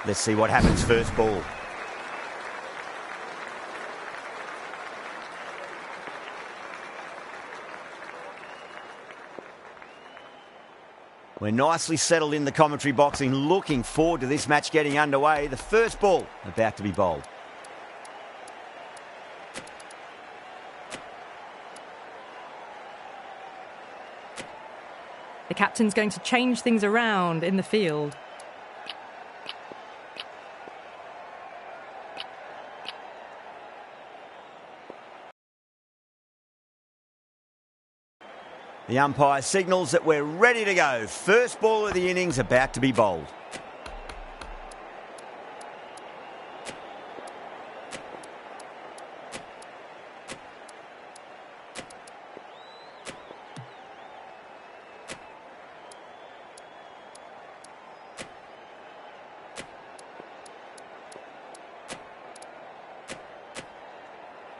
Let's see what happens first ball. We're nicely settled in the commentary box and looking forward to this match getting underway. The first ball about to be bowled. The captain's going to change things around in the field. The umpire signals that we're ready to go. First ball of the innings about to be bowled.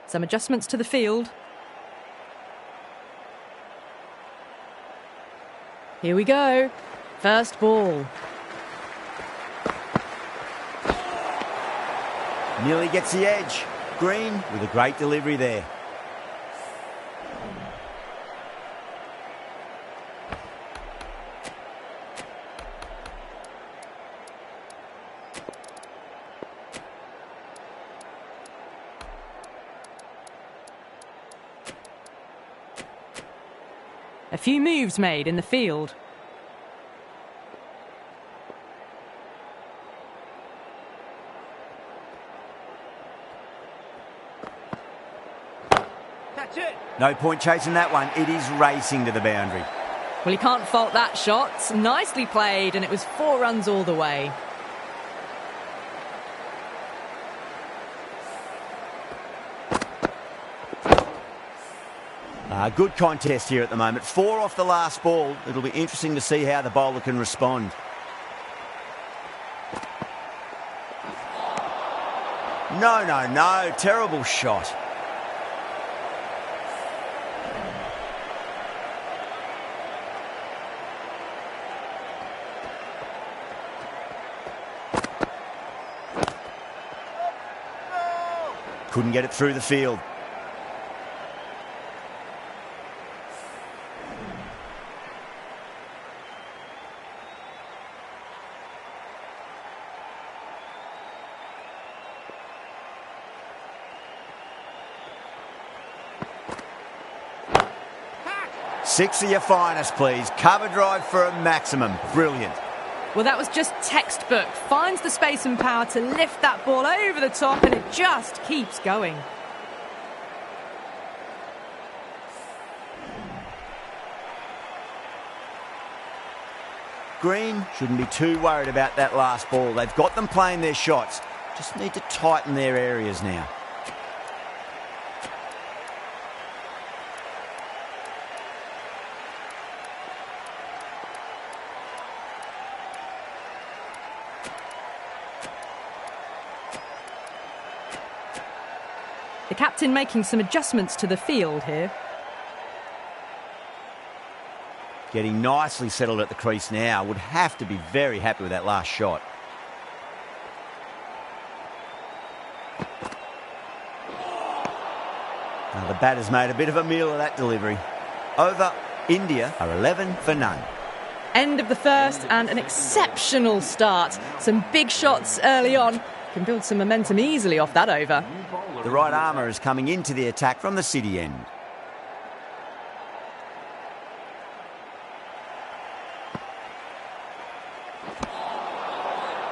Some adjustments to the field. Here we go. First ball. Nearly gets the edge. Green with a great delivery there. A few moves made in the field. That's it. No point chasing that one. It is racing to the boundary. Well, you can't fault that shot. Nicely played, and it was 4 runs all the way. Good contest here at the moment. 4 off the last ball. It'll be interesting to see how the bowler can respond. No. Terrible shot. Couldn't get it through the field. Six of your finest, please. Cover drive for a maximum. Brilliant. Well, that was just textbook. Finds the space and power to lift that ball over the top, and it just keeps going. Green shouldn't be too worried about that last ball. They've got them playing their shots. Just need to tighten their areas now. The captain making some adjustments to the field here. Getting nicely settled at the crease now. Would have to be very happy with that last shot. Now the batter's made a bit of a meal of that delivery. Over, India are 11 for none. End of the first and an exceptional start. Some big shots early on. Can build some momentum easily off that over. The right armour is coming into the attack from the city end.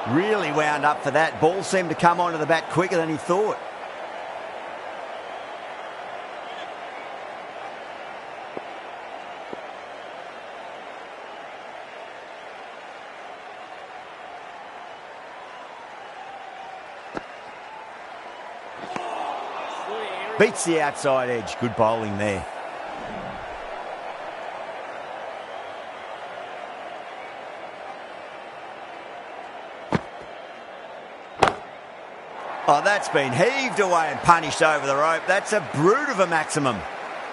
Really wound up for that. Ball seemed to come onto the bat quicker than he thought. Beats the outside edge. Good bowling there. Oh, that's been heaved away and punished over the rope. That's a brute of a maximum.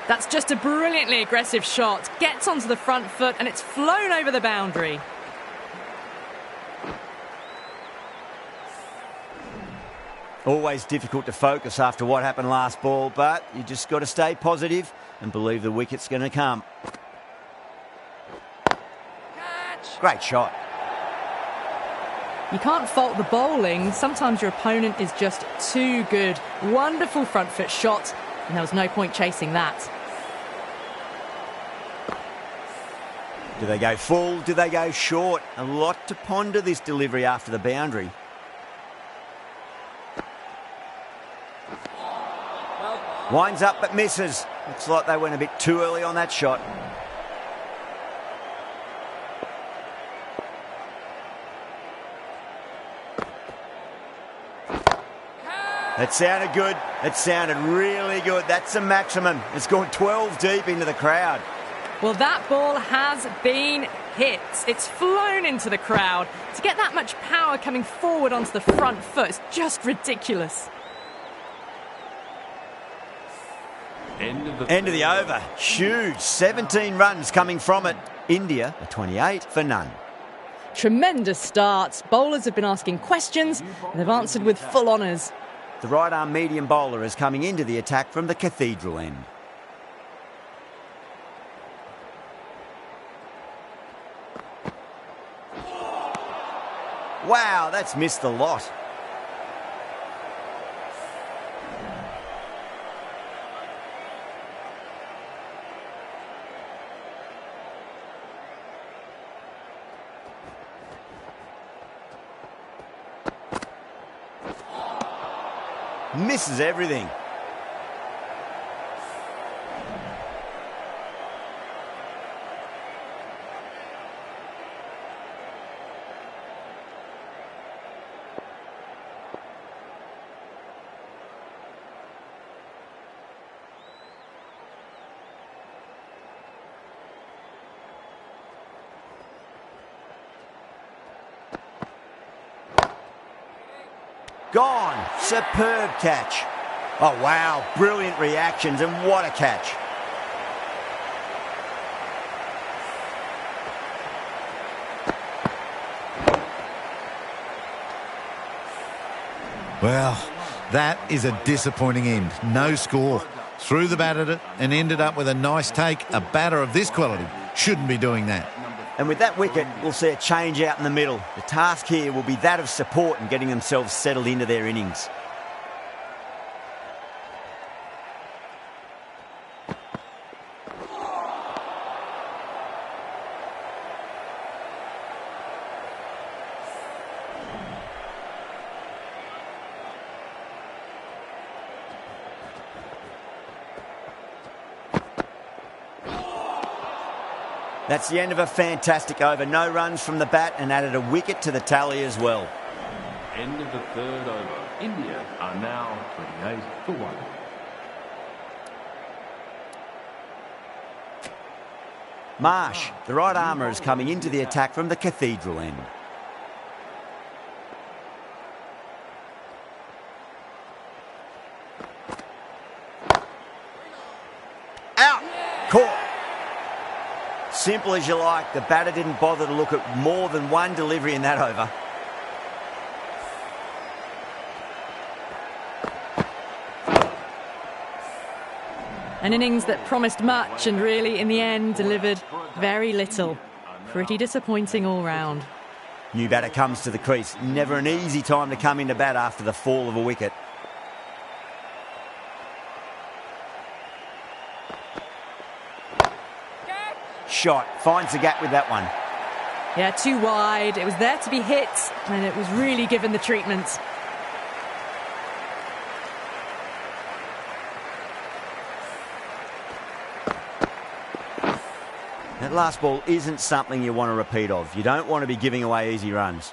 That's just a brilliantly aggressive shot. Gets onto the front foot and it's flown over the boundary. Always difficult to focus after what happened last ball, but you just got to stay positive and believe the wicket's going to come. Catch. Great shot. You can't fault the bowling. Sometimes your opponent is just too good. Wonderful front foot shot, and there was no point chasing that. Do they go full? Do they go short? A lot to ponder this delivery after the boundary. Winds up but misses. Looks like they went a bit too early on that shot. That sounded good. It sounded really good. That's the maximum. It's gone 12 deep into the crowd. Well, that ball has been hit. It's flown into the crowd. To get that much power coming forward onto the front foot is just ridiculous. End of the over. Huge. 17 runs coming from it. India are 28 for none. Tremendous starts. Bowlers have been asking questions, and they've answered with full honours. The right-arm medium bowler is coming into the attack from the Cathedral end. Wow, that's missed the lot. Misses everything. Gone. Superb catch. Oh, wow. Brilliant reactions, and what a catch. Well, that is a disappointing end. No score. Threw the bat at it and ended up with a nice take. A batter of this quality shouldn't be doing that. And with that wicket, we'll see a change out in the middle. The task here will be that of support and getting themselves settled into their innings. That's the end of a fantastic over. No runs from the bat and added a wicket to the tally as well. End of the third over. India are now 28 for 1. Marsh, the right armour, is coming into the attack from the Cathedral end. Out! Caught! Simple as you like. The batter didn't bother to look at more than one delivery in that over. An innings that promised much and really, in the end, delivered very little. Pretty disappointing all round. New batter comes to the crease. Never an easy time to come into bat after the fall of a wicket. Shot. Finds the gap with that one. Yeah, too wide. It was there to be hit, and it was really given the treatment. That last ball isn't something you want to repeat of. You don't want to be giving away easy runs.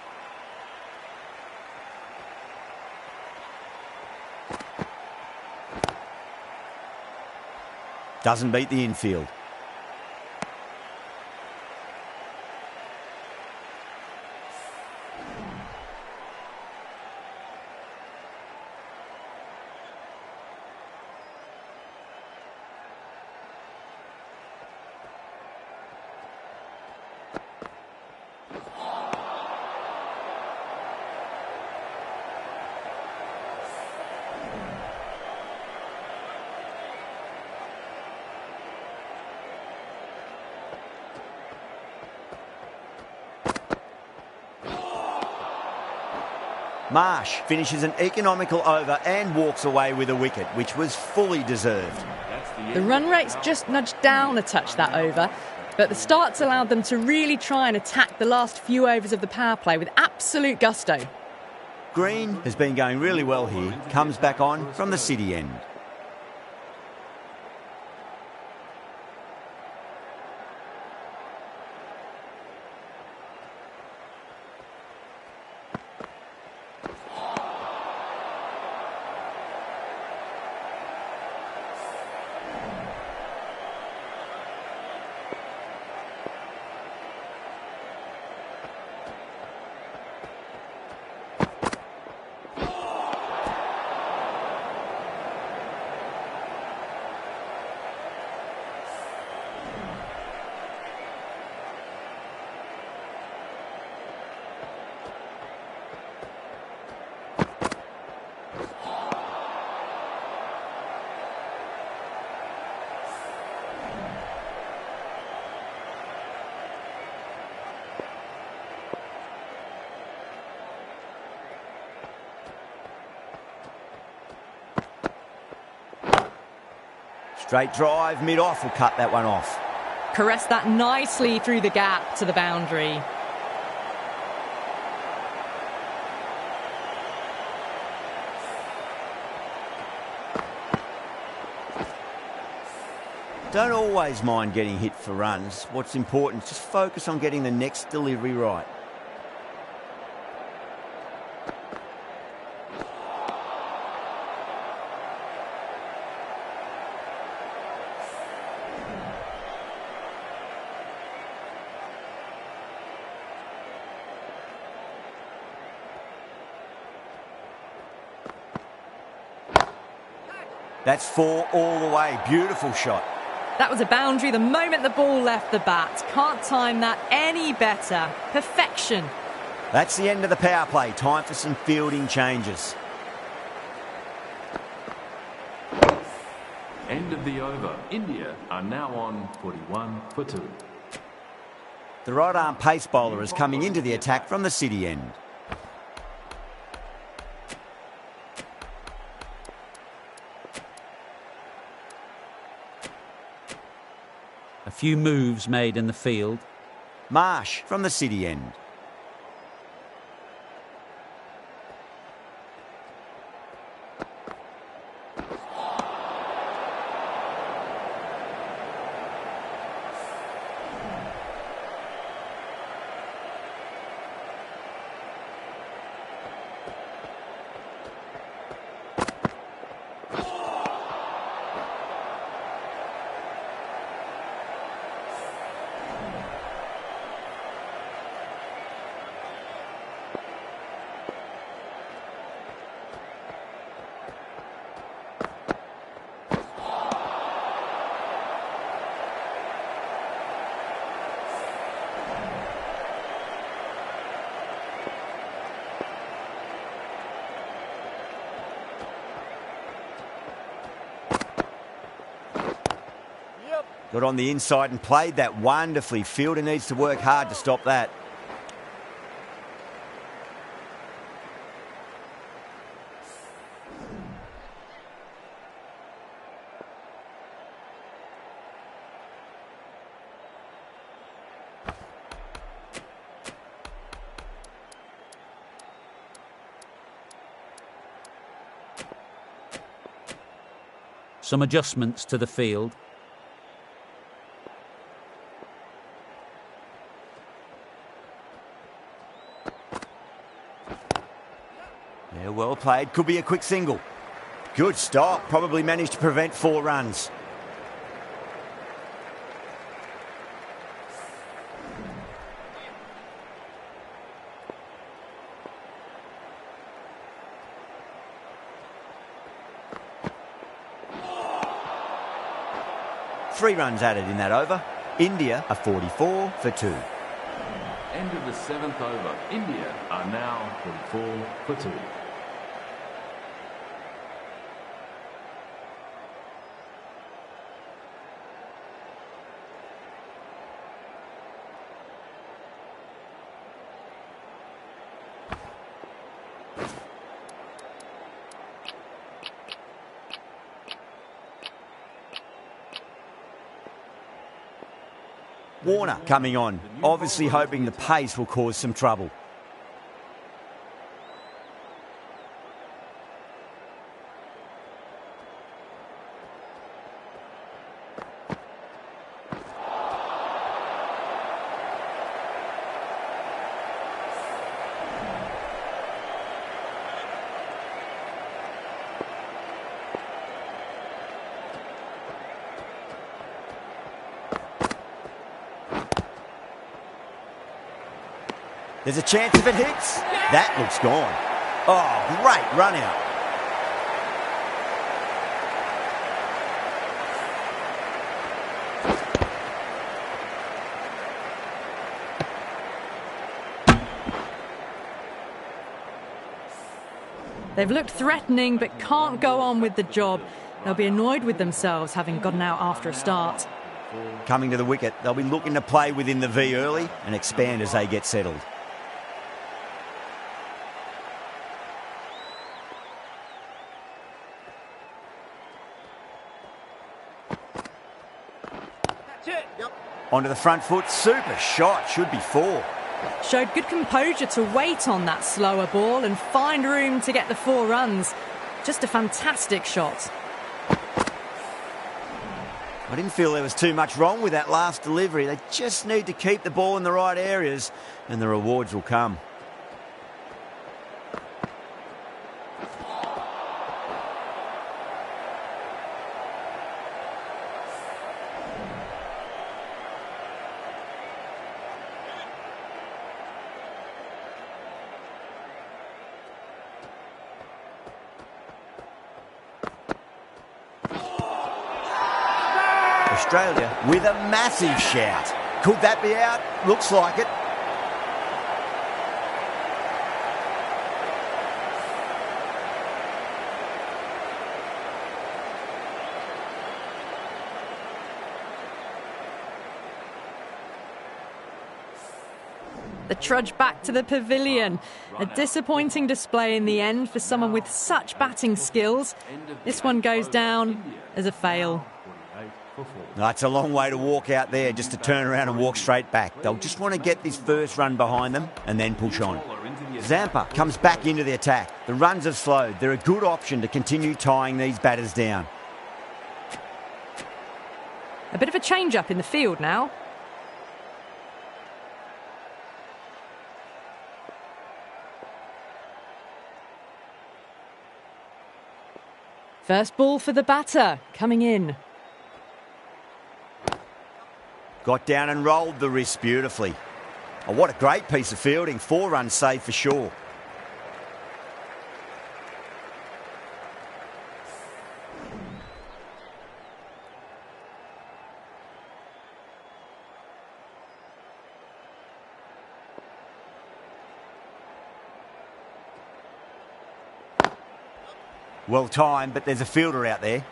Doesn't beat the infield. Marsh finishes an economical over and walks away with a wicket, which was fully deserved. The run rate's just nudged down a touch that over, but the start's allowed them to really try and attack the last few overs of the power play with absolute gusto. Green has been going really well here, comes back on from the city end. Straight drive, mid-off will cut that one off. Caressed that nicely through the gap to the boundary. Don't always mind getting hit for runs. What's important is just focus on getting the next delivery right. That's 4 all the way. Beautiful shot. That was a boundary the moment the ball left the bat. Can't time that any better. Perfection. That's the end of the power play. Time for some fielding changes. End of the over. India are now on 41 for 2. The right-arm pace bowler is coming into the attack from the city end. A few moves made in the field. Marsh from the city end. Got on the inside and played that wonderfully. Fielder needs to work hard to stop that. Some adjustments to the field. Yeah, well played. Could be a quick single. Good stop. Probably managed to prevent 4 runs. Three runs added in that over. India are 44 for 2. End of the 7th over. India are now 44 for 2. Warner coming on, obviously hoping the pace will cause some trouble. There's a chance if it hits. That looks gone. Oh, great run out. They've looked threatening but can't go on with the job. They'll be annoyed with themselves having gotten out after a start. Coming to the wicket, they'll be looking to play within the V early and expand as they get settled. Onto the front foot, super shot, should be 4. Showed good composure to wait on that slower ball and find room to get the 4 runs. Just a fantastic shot. I didn't feel there was too much wrong with that last delivery. They just need to keep the ball in the right areas and the rewards will come. Australia with a massive shout. Could that be out? Looks like it. The trudge back to the pavilion. A disappointing display in the end for someone with such batting skills. This one goes down as a fail. It's a long way to walk out there just to turn around and walk straight back. They'll just want to get this first run behind them and then push on. Zampa comes back into the attack. The runs have slowed. They're a good option to continue tying these batters down. A bit of a change-up in the field now. First ball for the batter, coming in. Got down and rolled the wrist beautifully. Oh, what a great piece of fielding. 4 runs saved for sure. Well timed, but there's a fielder out there.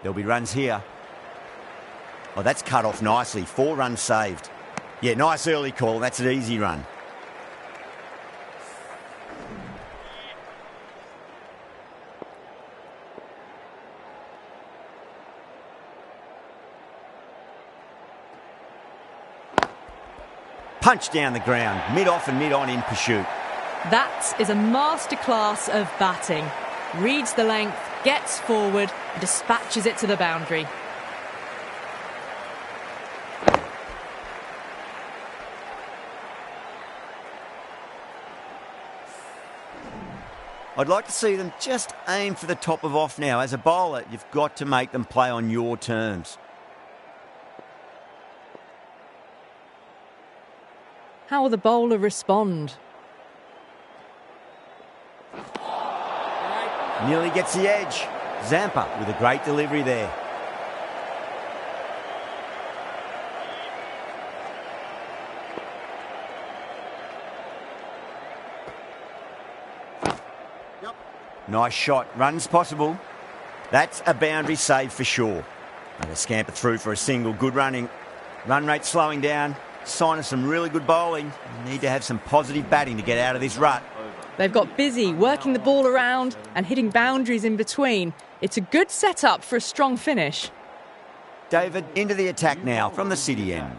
There'll be runs here. Oh, that's cut off nicely. 4 runs saved. Yeah, nice early call. That's an easy run. Punch down the ground, mid-off and mid-on in pursuit. That is a masterclass of batting. Reads the length, gets forward, and dispatches it to the boundary. I'd like to see them just aim for the top of off now. As a bowler, you've got to make them play on your terms. How will the bowler respond? Nearly gets the edge. Zampa with a great delivery there. Nice shot. Runs possible. That's a boundary save for sure. And a scamper through for a single. Good running. Run rate slowing down. Sign of some really good bowling. Need to have some positive batting to get out of this rut. They've got busy working the ball around and hitting boundaries in between. It's a good setup for a strong finish. David into the attack now from the city end.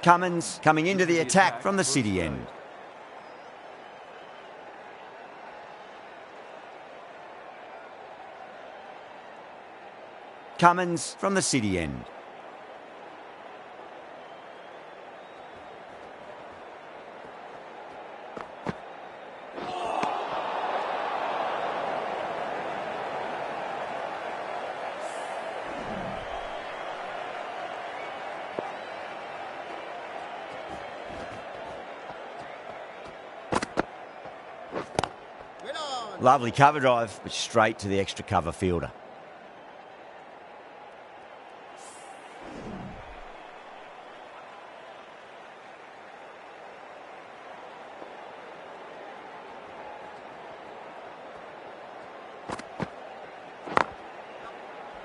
Cummins coming into the attack from the city end. Cummins from the city end. Lovely cover drive, but straight to the extra cover fielder.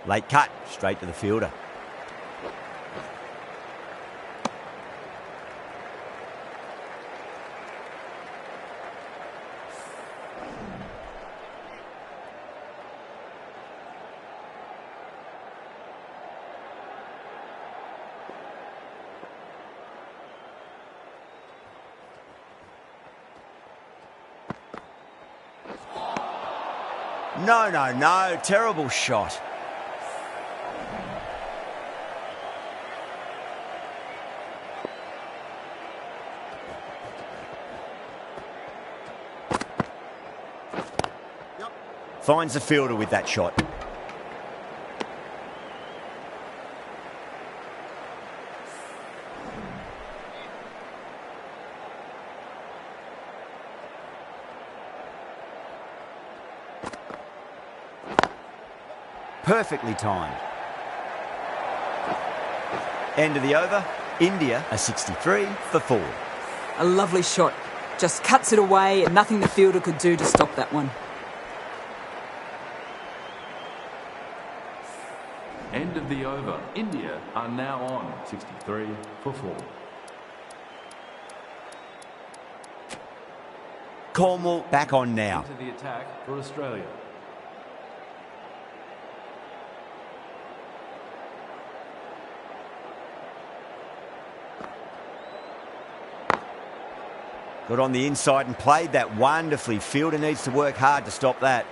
Late cut, straight to the fielder. No. Terrible shot. Finds the fielder with that shot. Perfectly timed. End of the over. India are 63 for 4. A lovely shot. Just cuts it away and nothing the fielder could do to stop that one. End of the over. India are now on 63 for 4. Cornwall back on now. Into the attack for Australia. Got on the inside and played that wonderfully. Fielder needs to work hard to stop that.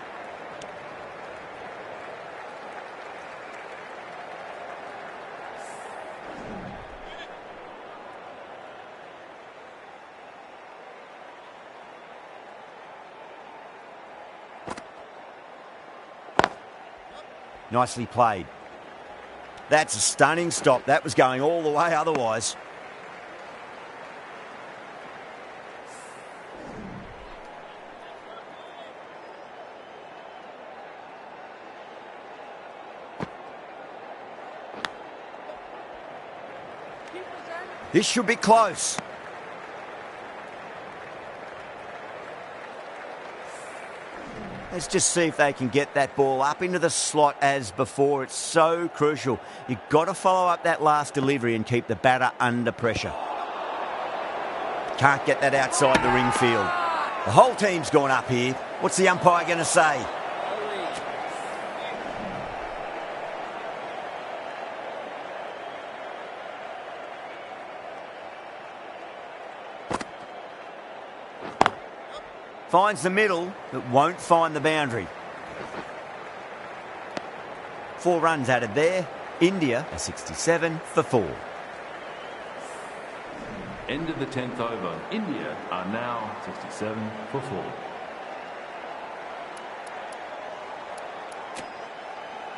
Nicely played. That's a stunning stop. That was going all the way otherwise. This should be close. Let's just see if they can get that ball up into the slot as before. It's so crucial. You've got to follow up that last delivery and keep the batter under pressure. Can't get that outside the ring field. The whole team's gone up here. What's the umpire going to say? Finds the middle, but won't find the boundary. 4 runs added there. India are 67 for 4. End of the 10th over. India are now 67 for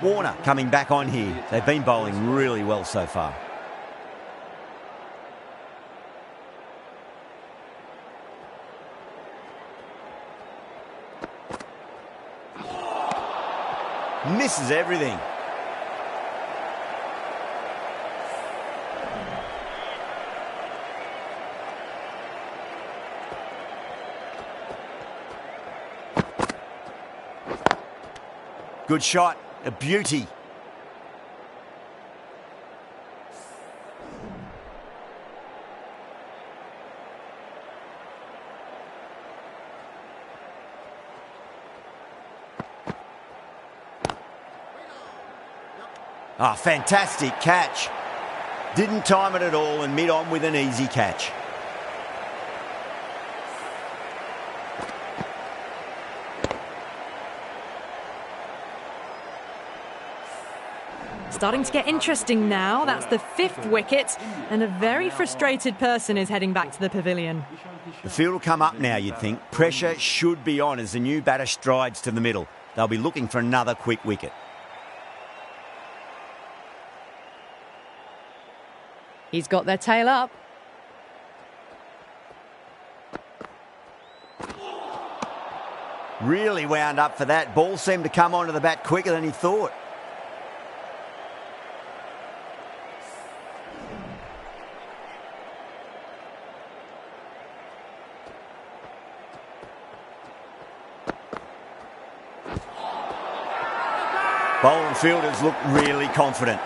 4. Warner coming back on here. They've been bowling really well so far. Misses everything. Good shot. A beauty. Ah, fantastic catch. Didn't time it at all and mid-on with an easy catch. Starting to get interesting now. That's the 5th wicket, and a very frustrated person is heading back to the pavilion. The field will come up now, you'd think. Pressure should be on as the new batter strides to the middle. They'll be looking for another quick wicket. He's got their tail up. Really wound up for that. Ball seemed to come onto the bat quicker than he thought. Bowler and fielders look really confident.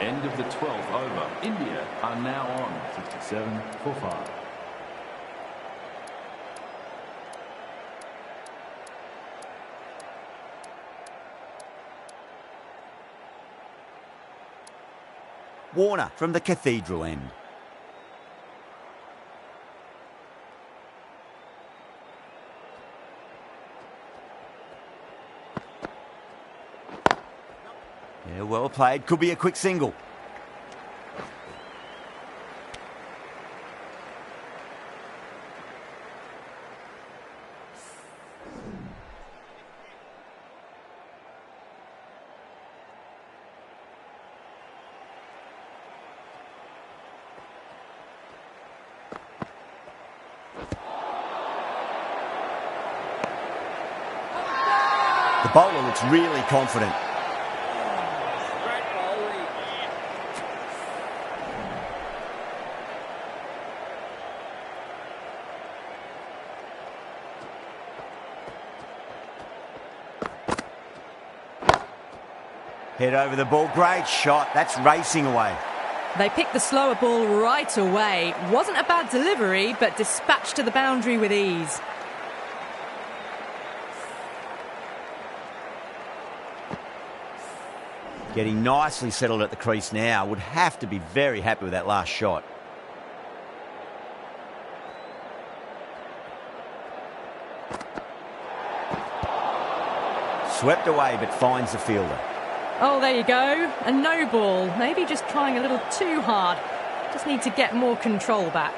End of the 12th over. India are now on 67 for 5. Warner from the Cathedral end. Yeah, well played. Could be a quick single. The bowler looks really confident. Head over the ball. Great shot. That's racing away. They picked the slower ball right away. Wasn't a bad delivery, but dispatched to the boundary with ease. Getting nicely settled at the crease now. Would have to be very happy with that last shot. Swept away, but finds the fielder. Oh, there you go. A no ball. Maybe just trying a little too hard. Just need to get more control back.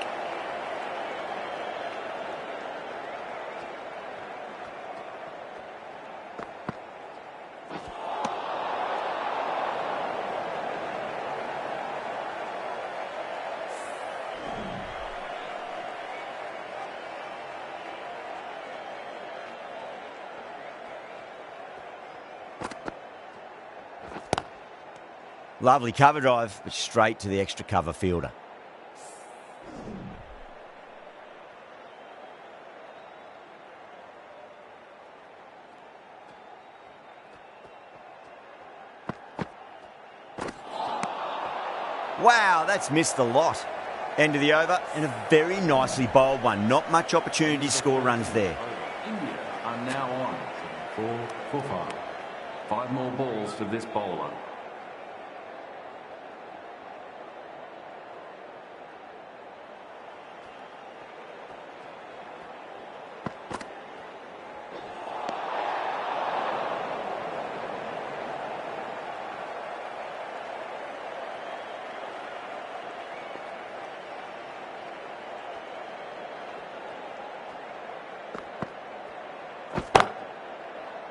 Lovely cover drive, but straight to the extra cover fielder. Wow, that's missed the lot. End of the over, and a very nicely bowled one. Not much opportunity to score runs there. India are now on 4 for 5. 5 more balls for this bowler.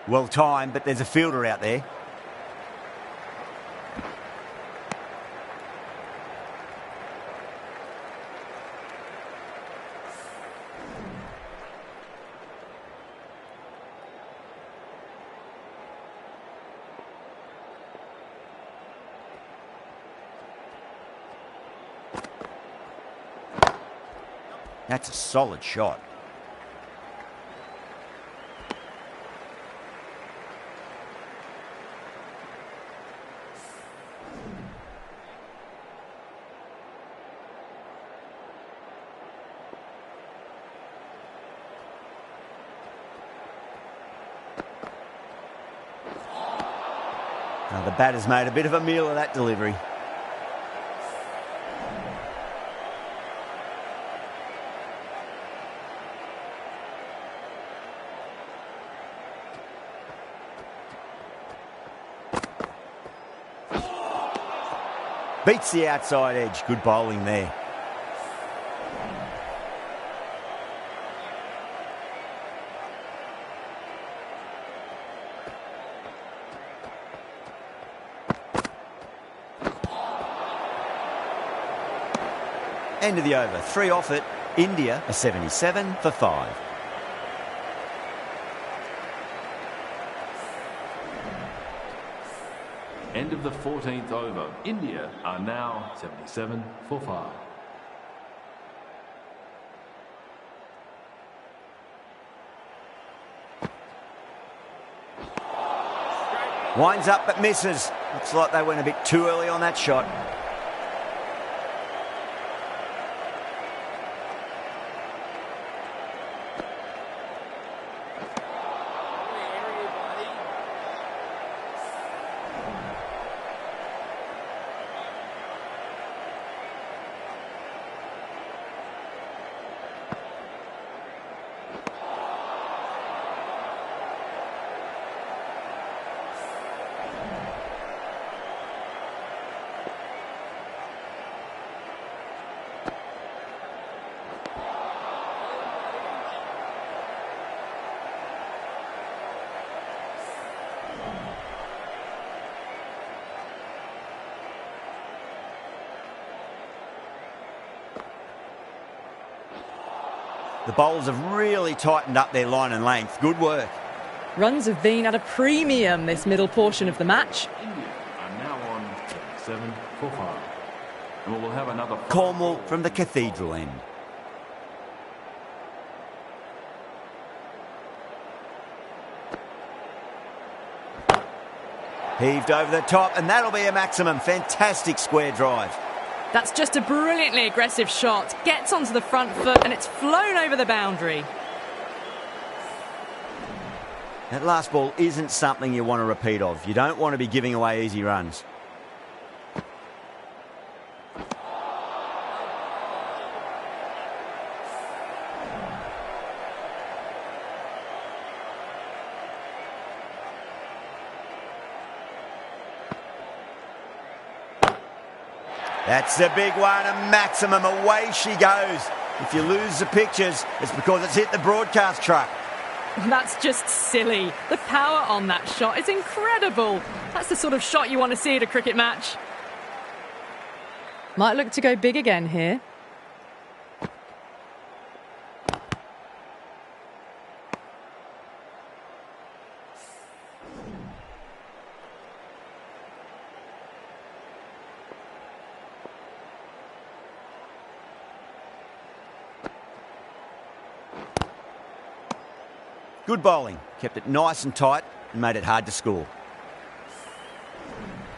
Well timed, but there's a fielder out there. That's a solid shot. Now the batter's made a bit of a meal of that delivery. Beats the outside edge. Good bowling there. End of the over. 3 off it. India are 77 for 5. End of the 14th over. India are now 77 for 5. Winds up but misses. Looks like they went a bit too early on that shot. The bowlers have really tightened up their line and length. Good work. Runs have been at a premium this middle portion of the match. India are now on 77 for 5. And we'll have another Cornwall from the Cathedral end. Heaved over the top, and that'll be a maximum. Fantastic square drive. That's just a brilliantly aggressive shot. Gets onto the front foot and it's flown over the boundary. That last ball isn't something you want to repeat of. You don't want to be giving away easy runs. That's the big one, a maximum. Away she goes. If you lose the pictures, it's because it's hit the broadcast truck. That's just silly. The power on that shot is incredible. That's the sort of shot you want to see at a cricket match. Might look to go big again here. Good bowling. Kept it nice and tight and made it hard to score.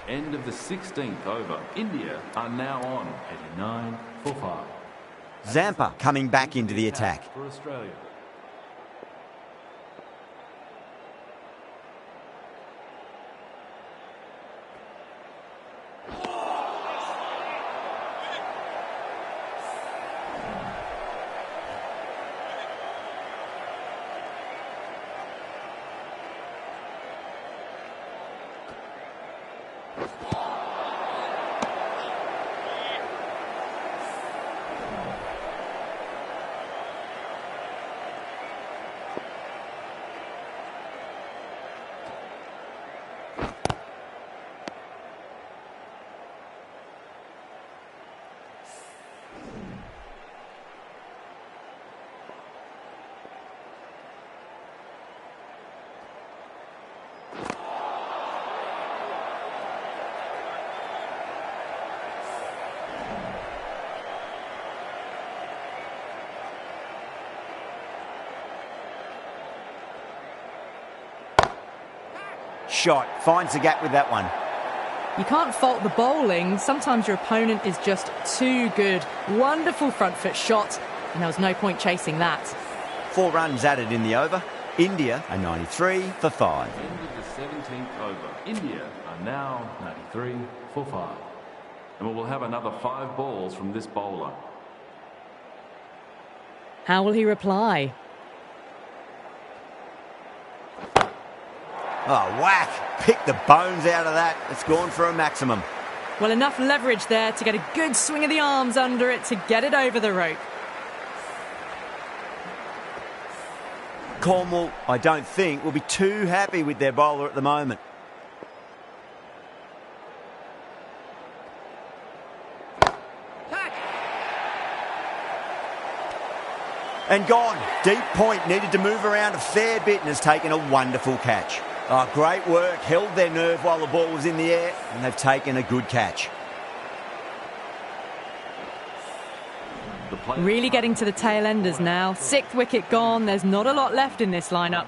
End of the 16th over. India are now on 89 for 5. Zampa coming back into the attack. For Australia. shot. Finds the gap with that one. You can't fault the bowling. Sometimes your opponent is just too good. Wonderful front foot shot, and there was no point chasing that. 4 runs added in the over. India are 93 for 5. End of the 17th over. India are now 93 for 5. And we will have another 5 balls from this bowler. How will he reply? Oh, whack! Pick the bones out of that. It's gone for a maximum. Well, enough leverage there to get a good swing of the arms under it to get it over the rope. Cornwall, I don't think, will be too happy with their bowler at the moment. And gone. Deep point, needed to move around a fair bit and has taken a wonderful catch. Oh, great work, held their nerve while the ball was in the air and they've taken a good catch. Really getting to the tail enders now. 6th wicket gone, there's not a lot left in this lineup.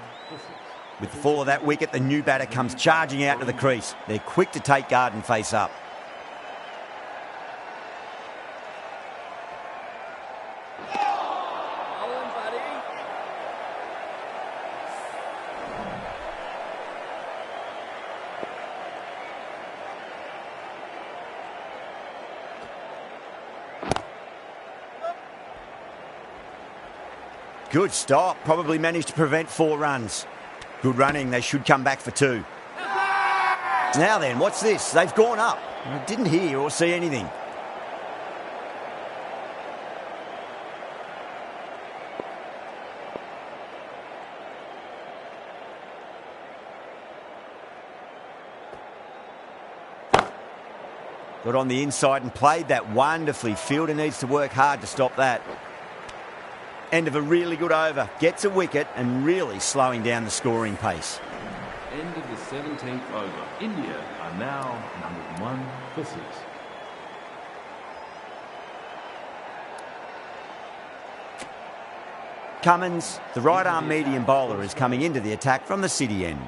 With the fall of that wicket, the new batter comes charging out to the crease. They're quick to take guard and face up. Good stop. Probably managed to prevent 4 runs. Good running. They should come back for 2. Now then, what's this? They've gone up. I didn't hear or see anything. Got on the inside and played that wonderfully. Fielder needs to work hard to stop that. End of a really good over. Gets a wicket and really slowing down the scoring pace. End of the 17th over. India are now 101 for 6. Cummins, the right-arm medium bowler, is coming into the attack from the city end.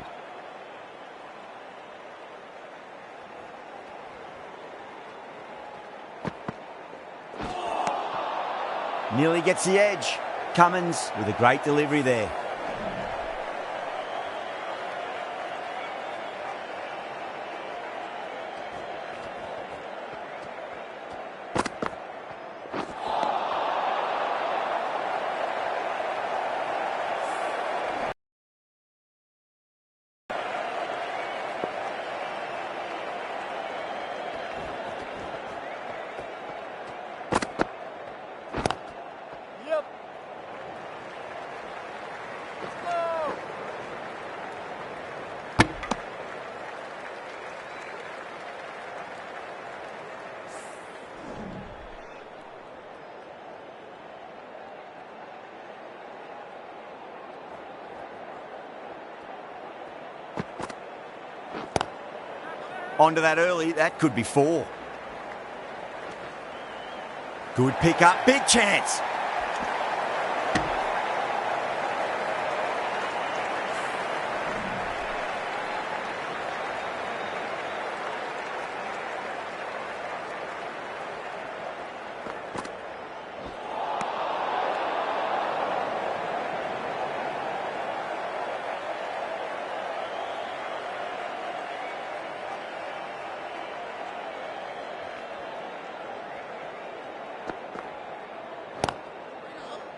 Nearly gets the edge. Cummins with a great delivery there. Onto that early, that could be 4. Good pick up, big chance.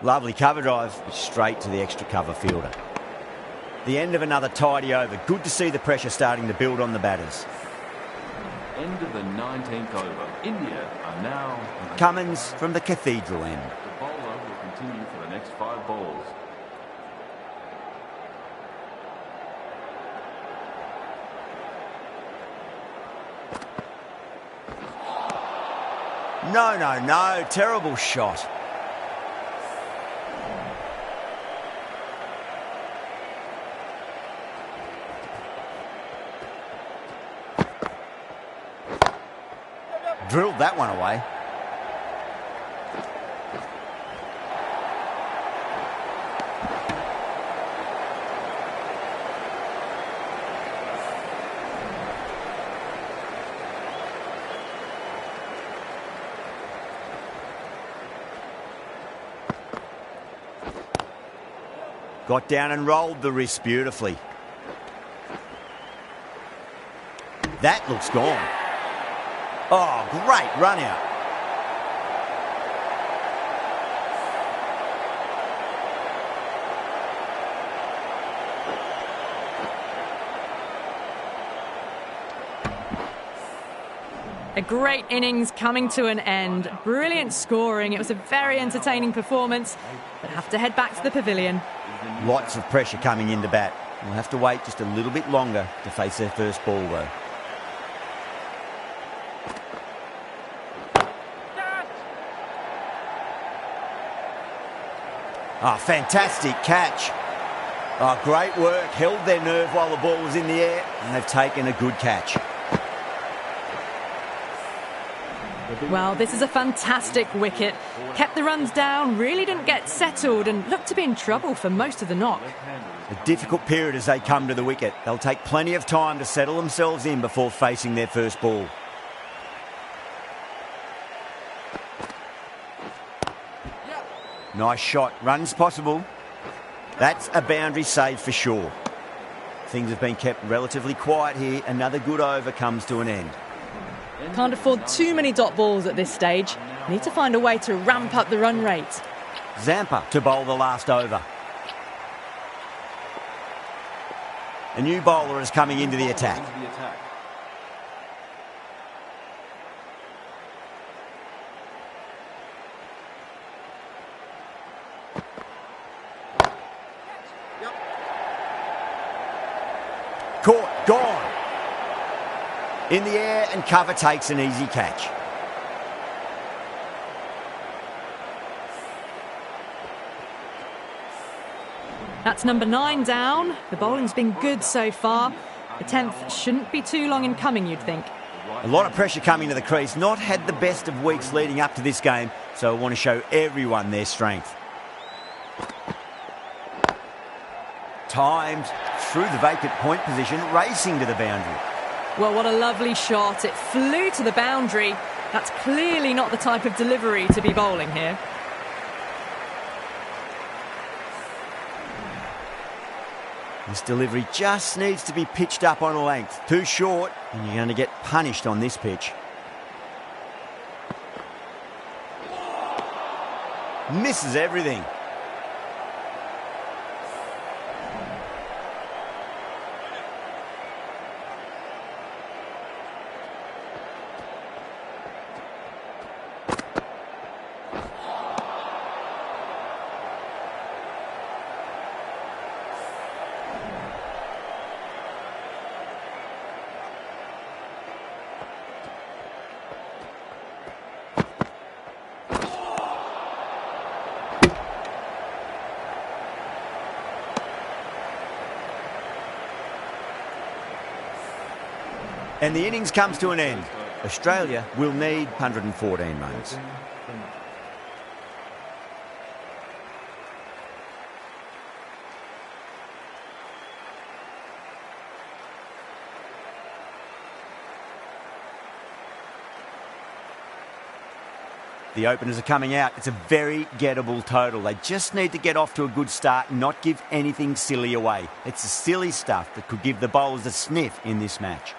Lovely cover drive, straight to the extra cover fielder. The end of another tidy over. Good to see the pressure starting to build on the batters. End of the 19th over. India are now... Cummins from the Cathedral end. The bowler will continue for the next 5 balls. No, no, no. Terrible shot. Drilled that one away. Got down and rolled the wrist beautifully. That looks gone. Oh, great run out. A great innings coming to an end. Brilliant scoring. It was a very entertaining performance, but have to head back to the pavilion. Lots of pressure coming into bat. We'll have to wait just a little bit longer to face their first ball, though. Oh, fantastic catch. Oh, great work. Held their nerve while the ball was in the air, and they've taken a good catch. Well, this is a fantastic wicket. Kept the runs down, really didn't get settled, and looked to be in trouble for most of the knock. A difficult period as they come to the wicket. They'll take plenty of time to settle themselves in before facing their first ball. Nice shot. Runs possible. That's a boundary save for sure. Things have been kept relatively quiet here. Another good over comes to an end. Can't afford too many dot balls at this stage. Need to find a way to ramp up the run rate. Zampa to bowl the last over. A new bowler is coming into the attack. Caught, gone. In the air and cover takes an easy catch. That's number 9 down. The bowling's been good so far. The 10th shouldn't be too long in coming, you'd think. A lot of pressure coming to the crease. Not had the best of weeks leading up to this game, so I want to show everyone their strength. Timed through the vacant point position, racing to the boundary. Well, what a lovely shot. It flew to the boundary. That's clearly not the type of delivery to be bowling here. This delivery just needs to be pitched up on a length. Too short, and you're going to get punished on this pitch. Misses everything. And the innings comes to an end. Australia will need 114 runs. The openers are coming out. It's a very gettable total. They just need to get off to a good start and not give anything silly away. It's the silly stuff that could give the bowlers a sniff in this match.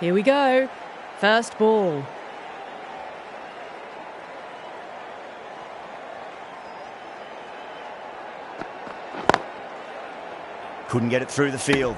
Here we go. First ball. Couldn't get it through the field.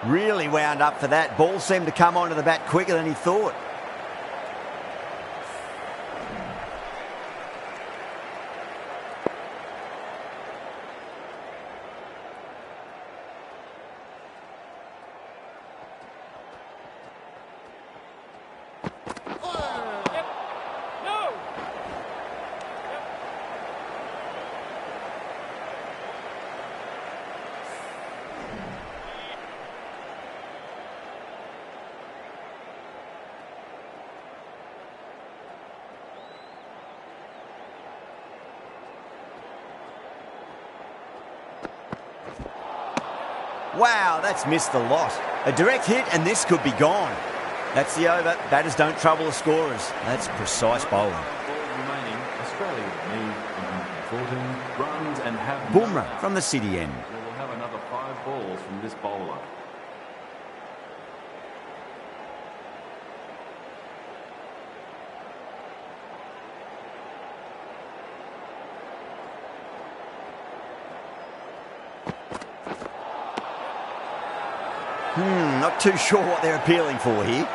Really wound up for that. Ball seemed to come onto the bat quicker than he thought. Wow, that's missed a lot. A direct hit and this could be gone. That's the over. Batters don't trouble the scorers. That's precise bowling. Remaining, Australia need 114 runs and have Bumrah from the city end. We will have another 5 balls from this bowler. Not too sure what they're appealing for here.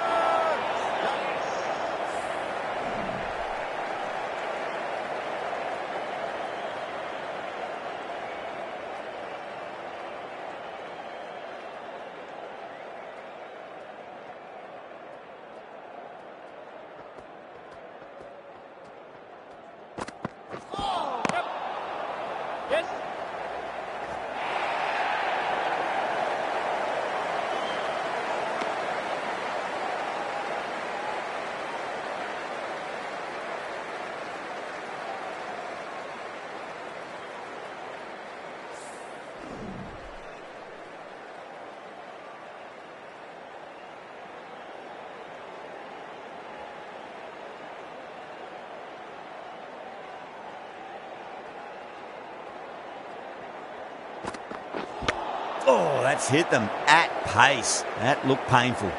Oh, that's hit them at pace. That looked painful.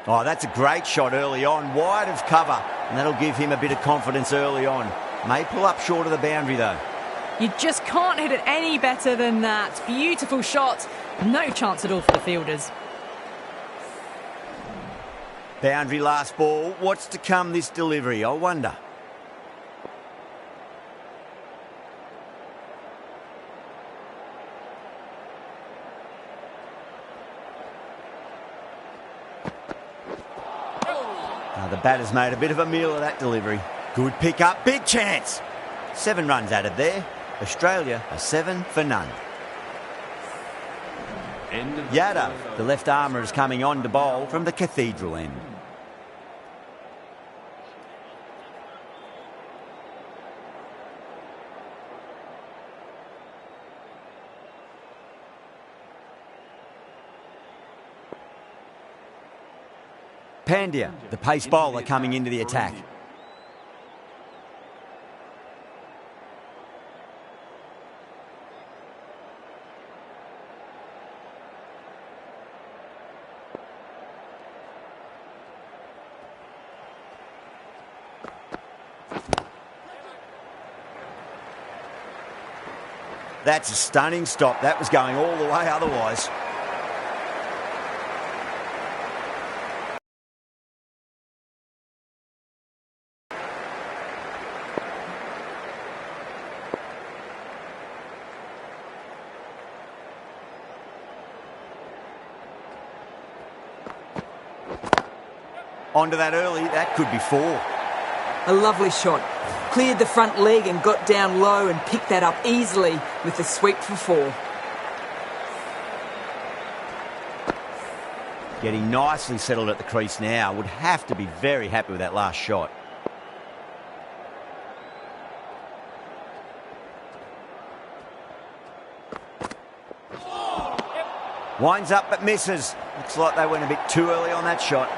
Oh, that's a great shot early on, wide of cover, and that'll give him a bit of confidence early on. May pull up short of the boundary, though. You just can't hit it any better than that. Beautiful shot. No chance at all for the fielders. Boundary last ball. What's to come this delivery, I wonder? The batter's made a bit of a meal of that delivery. Good pick up, big chance. 7 runs added there. Australia are 7 for none. Yadav, the left armour, is coming on to bowl from the Cathedral end. Pandya, the pace bowler, coming into the attack. That's a stunning stop. That was going all the way otherwise. Onto that early, that could be 4. A lovely shot. Cleared the front leg and got down low and picked that up easily with the sweep for 4. Getting nicely settled at the crease now. Would have to be very happy with that last shot. Winds up but misses. Looks like they went a bit too early on that shot.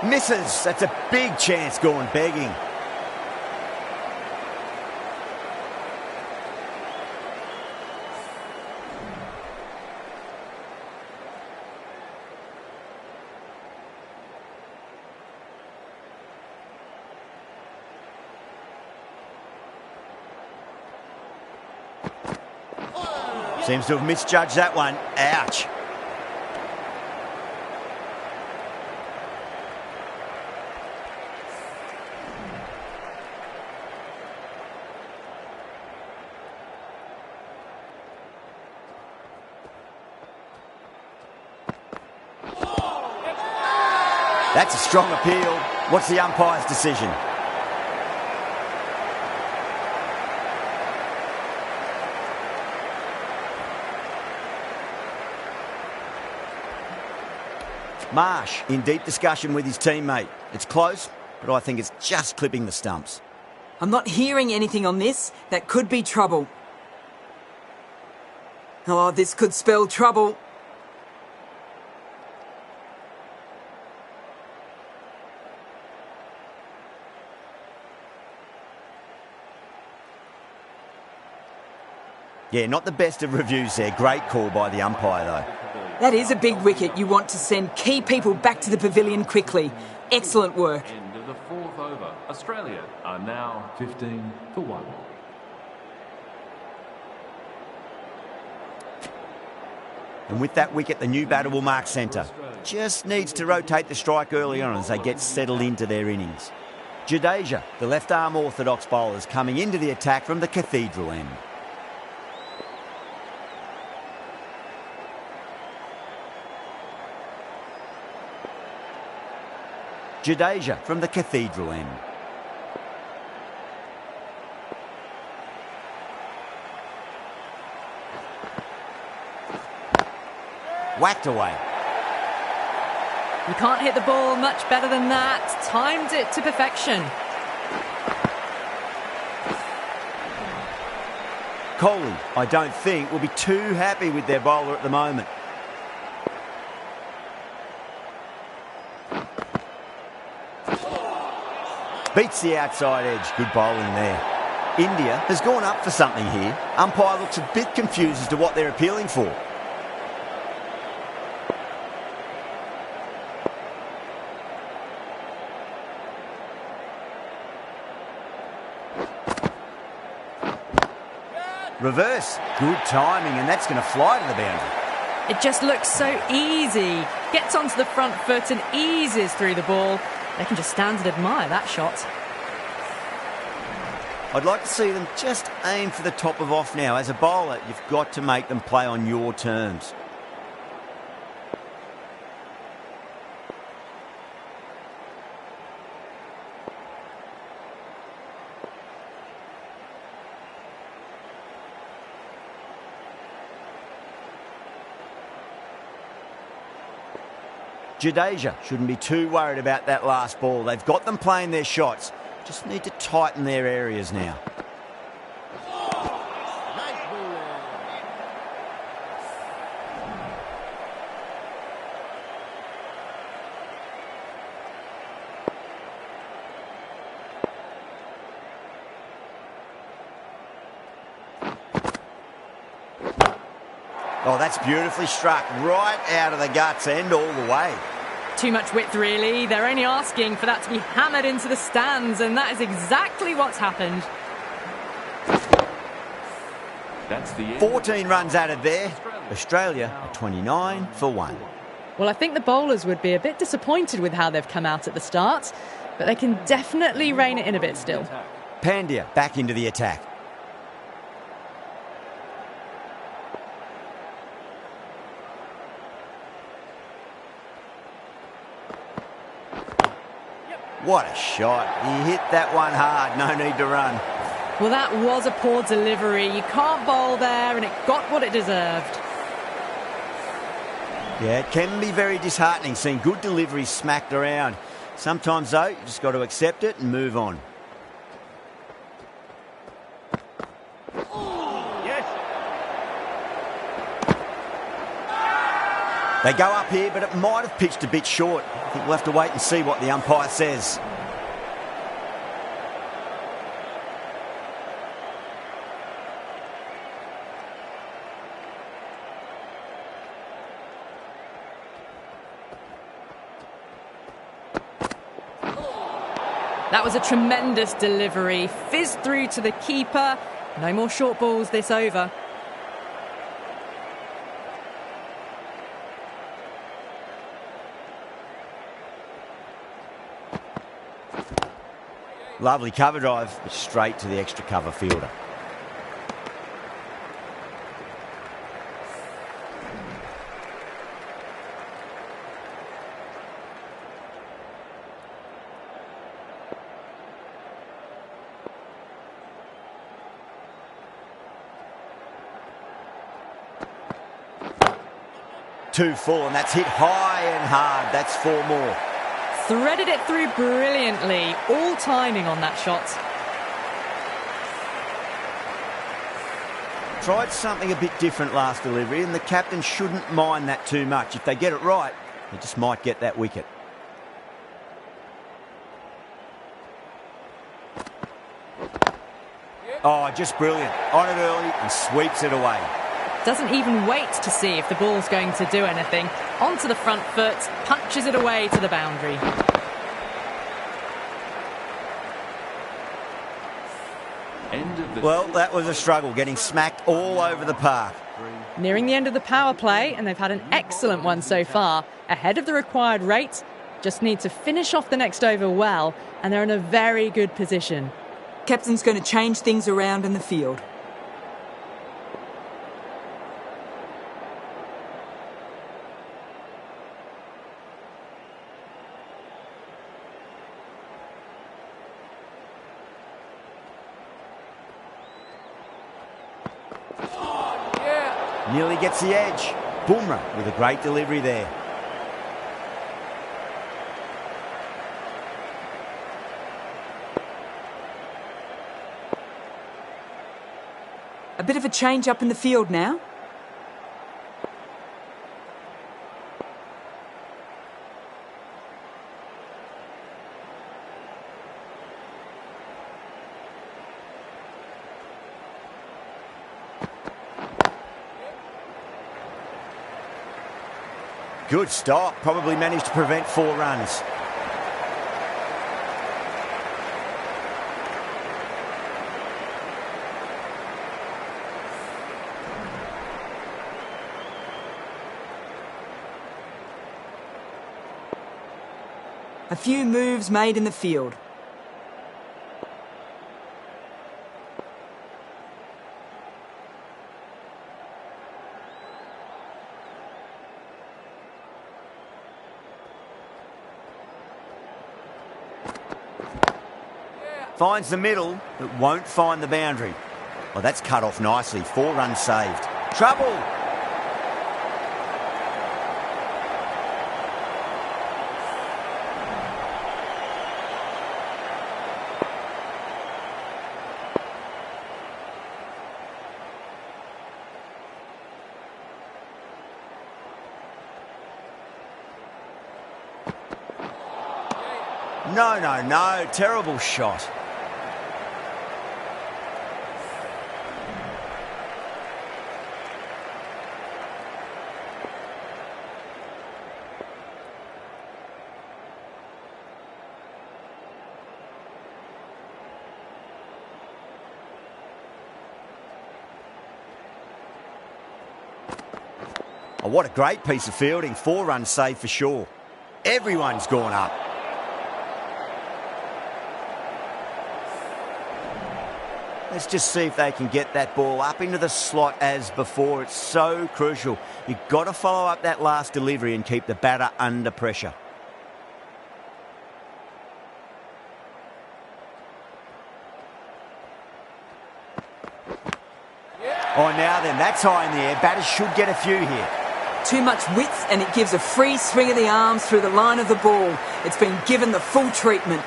Misses. That's a big chance going begging. Seems to have misjudged that one. Ouch. That's a strong appeal. What's the umpire's decision? Marsh in deep discussion with his teammate. It's close, but I think it's just clipping the stumps. I'm not hearing anything on this. That could be trouble. Oh, this could spell trouble. Yeah, not the best of reviews there. Great call by the umpire, though. That is a big wicket. You want to send key people back to the pavilion quickly. Excellent work. End of the fourth over. Australia are now 15 for 1. And with that wicket, the new batter will mark centre. Just needs to rotate the strike early on as they get settled into their innings. Jadeja, the left-arm orthodox bowler, is coming into the attack from the cathedral end. Jadeja from the cathedral end. Whacked away. You can't hit the ball much better than that. Timed it to perfection. Kohli, I don't think, will be too happy with their bowler at the moment. Beats the outside edge. Good bowling there. India has gone up for something here. Umpire looks a bit confused as to what they're appealing for. Reverse. Good timing, and that's going to fly to the boundary. It just looks so easy. Gets onto the front foot and eases through the ball. They can just stand and admire that shot. I'd like to see them just aim for the top of off now. As a bowler, you've got to make them play on your terms. Jadeja shouldn't be too worried about that last ball. They've got them playing their shots. Just need to tighten their areas now. Oh, that's beautifully struck. Right out of the guts end all the way. Too much width, really. They're only asking for that to be hammered into the stands, and that is exactly what's happened. That's the 14 runs added there. Australia are 29 for 1. Well, I think the bowlers would be a bit disappointed with how they've come out at the start, but they can definitely rein it in a bit still. Pandya back into the attack. What a shot. He hit that one hard. No need to run. Well, that was a poor delivery. You can't bowl there, and it got what it deserved. Yeah, it can be very disheartening seeing good deliveries smacked around. Sometimes, though, you just got to accept it and move on. They go up here, but it might have pitched a bit short. I think we'll have to wait and see what the umpire says. That was a tremendous delivery. Fizzed through to the keeper. No more short balls this over. Lovely cover drive, but straight to the extra cover fielder. Two full, and that's hit high and hard. That's 4 more. Threaded it through brilliantly. All timing on that shot. Tried something a bit different last delivery, and the captain shouldn't mind that too much. If they get it right, they just might get that wicket. Oh, just brilliant. On it early and sweeps it away. Doesn't even wait to see if the ball's going to do anything. Onto the front foot, punches it away to the boundary. Well, that was a struggle, getting smacked all over the park. Nearing the end of the power play, and they've had an excellent one so far. Ahead of the required rate, just need to finish off the next over well, and they're in a very good position. Captain's going to change things around in the field. Nearly gets the edge. Bumrah with a great delivery there. A bit of a change up in the field now. Good stop. Probably managed to prevent 4 runs. A few moves made in the field. Finds the middle, but won't find the boundary. Well, that's cut off nicely. 4 runs saved. Trouble! No. Terrible shot. Oh, what a great piece of fielding. 4 runs saved for sure. Everyone's gone up. Let's just see if they can get that ball up into the slot as before. It's so crucial. You've got to follow up that last delivery and keep the batter under pressure. Oh, now then, that's high in the air. Batters should get a few here. Too much width, and it gives a free swing of the arms through the line of the ball. It's been given the full treatment.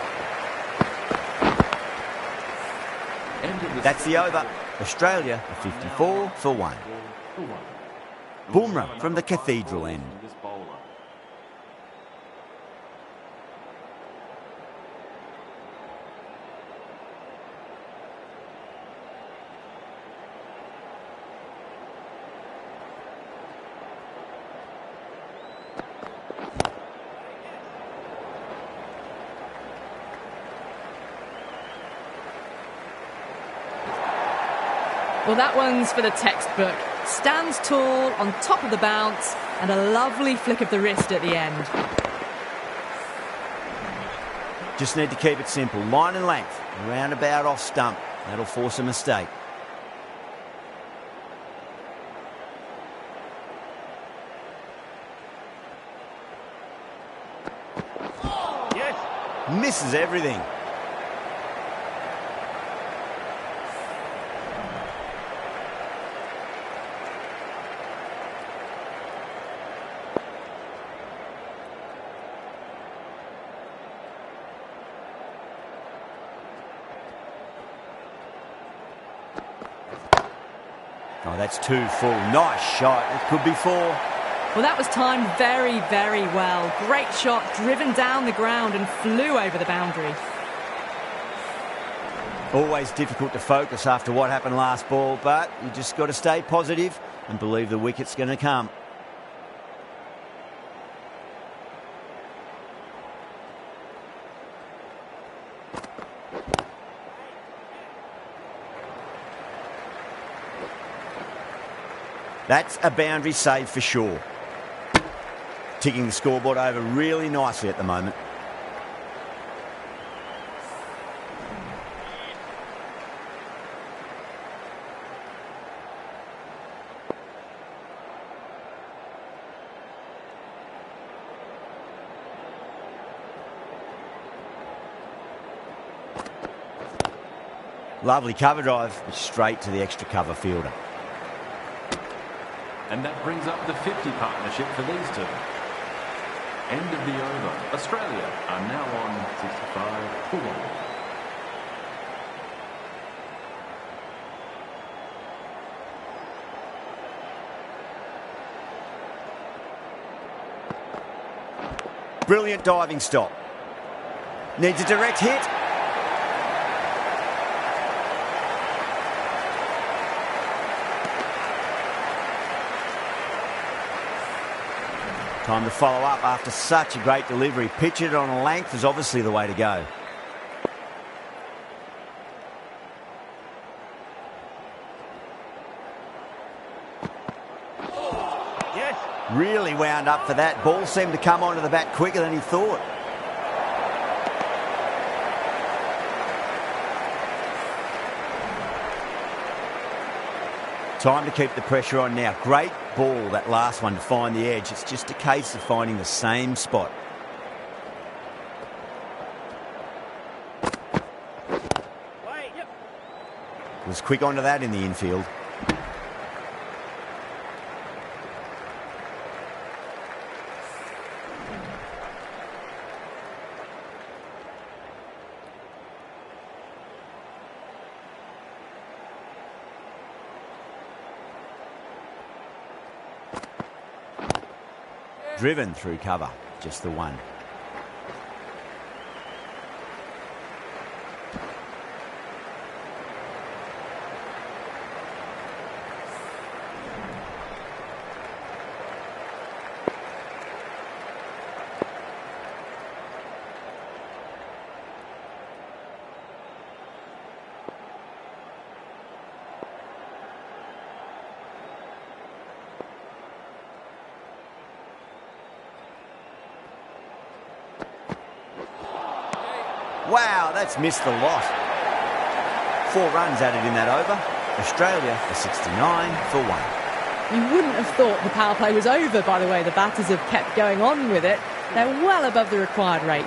That's the over. Australia 54 for 1. Bumrah from the Cathedral end. Well, that one's for the textbook. Stands tall on top of the bounce and a lovely flick of the wrist at the end. Just need to keep it simple. Line and length. Roundabout off stump. That'll force a mistake. Yes. Misses everything. Oh, that's 2 full. Nice shot. It could be 4. Well, that was timed very, very well. Great shot, driven down the ground and flew over the boundary. Always difficult to focus after what happened last ball, but you just got to stay positive and believe the wicket's going to come. That's a boundary save for sure. Ticking the scoreboard over really nicely at the moment. Lovely cover drive, straight to the extra cover fielder. And that brings up the 50 partnership for these two. End of the over. Australia are now on 65 for 1. Brilliant diving stop. Needs a direct hit. Time to follow up after such a great delivery. Pitch it on a length is obviously the way to go. Yes. Really wound up for that. Ball seemed to come onto the bat quicker than he thought. Time to keep the pressure on now. Great ball, that last one, to find the edge. It's just a case of finding the same spot. Was quick onto that in the infield. Driven through cover, just the one. Wow, that's missed the lot. 4 runs added in that over. Australia for 69 for 1. You wouldn't have thought the power play was over by the way the batters have kept going on with it. They're well above the required rate.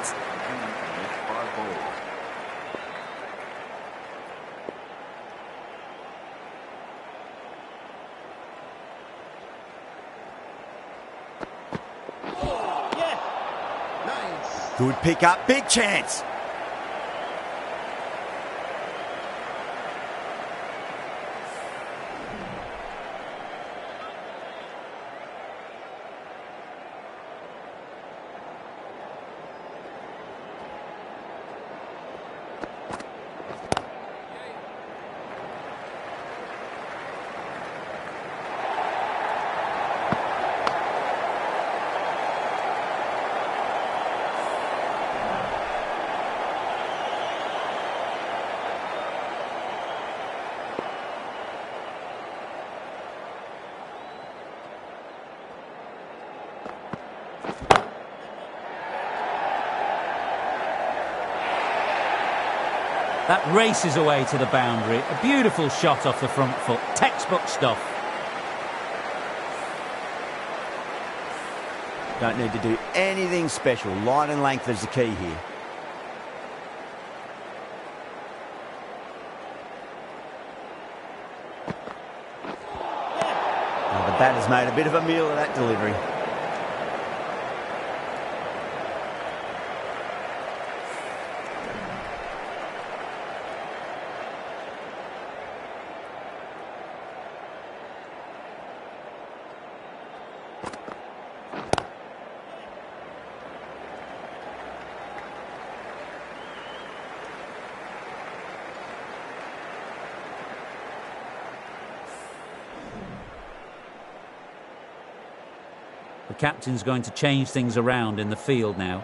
Good pick up, big chance. That races away to the boundary. A beautiful shot off the front foot. Textbook stuff. Don't need to do anything special. Line and length is the key here. The batter's made a bit of a meal of that delivery. The captain's going to change things around in the field now.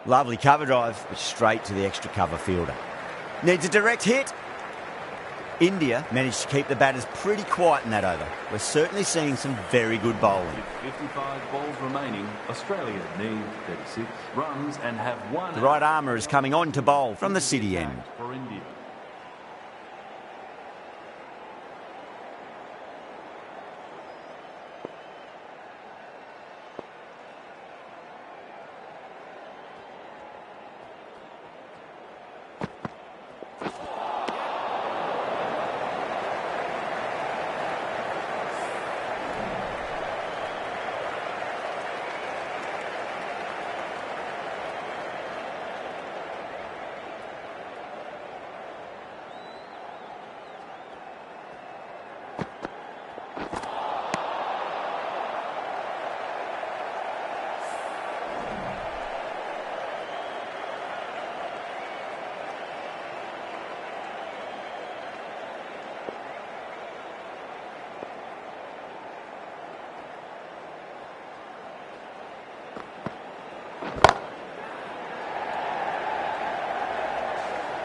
Lovely cover drive, but straight to the extra cover fielder. Needs a direct hit. India managed to keep the batters pretty quiet in that over. We're certainly seeing some very good bowling. With 55 balls remaining, Australia need 36 runs and have one. The right armour is coming on to bowl from the city end. For India.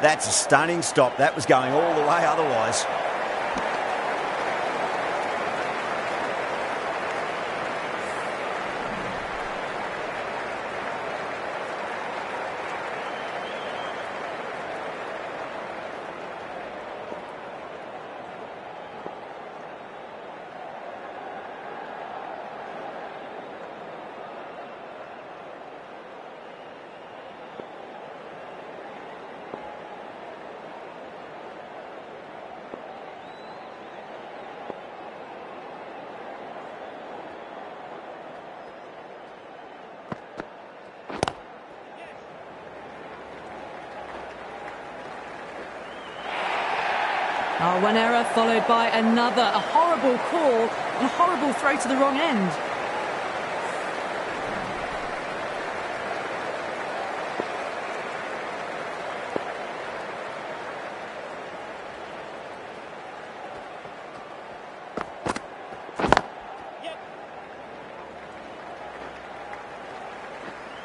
That's a stunning stop. That was going all the way otherwise. Oh, one error followed by another. A horrible call and a horrible throw to the wrong end.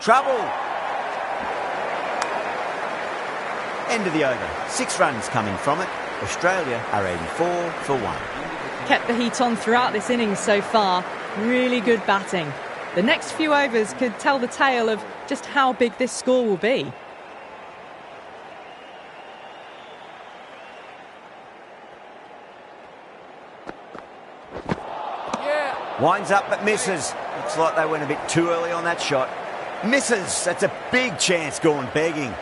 Trouble. End of the over. 6 runs coming from it. Australia are 84 for 1. Kept the heat on throughout this innings so far. Really good batting. The next few overs could tell the tale of just how big this score will be. Winds up but misses. Looks like they went a bit too early on that shot. Misses. That's a big chance gone begging.